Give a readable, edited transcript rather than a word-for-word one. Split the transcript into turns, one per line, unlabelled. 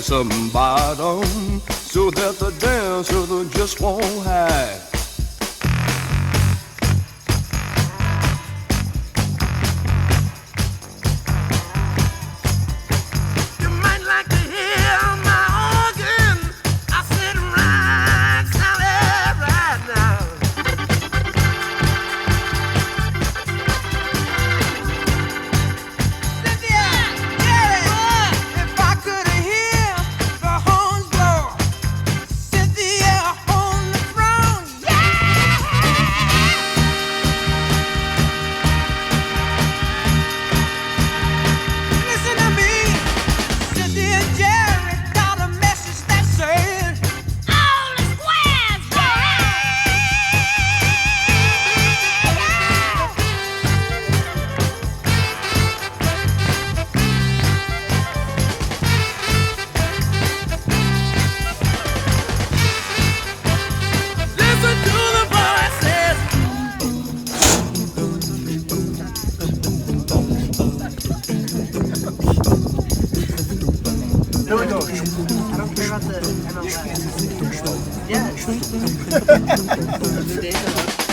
Some bottom so that the dancer just won't hide. You might like to hear my organ. I said right, Sally, right now. Cynthia, Jerry, if I could hear the horns blow, Cynthia on the throne, yeah! Listen to me, Cynthia and Jerry got a message that said, all the squares, listen to the voices.
Here we go.
I don't care about the MLS. Yes. The days are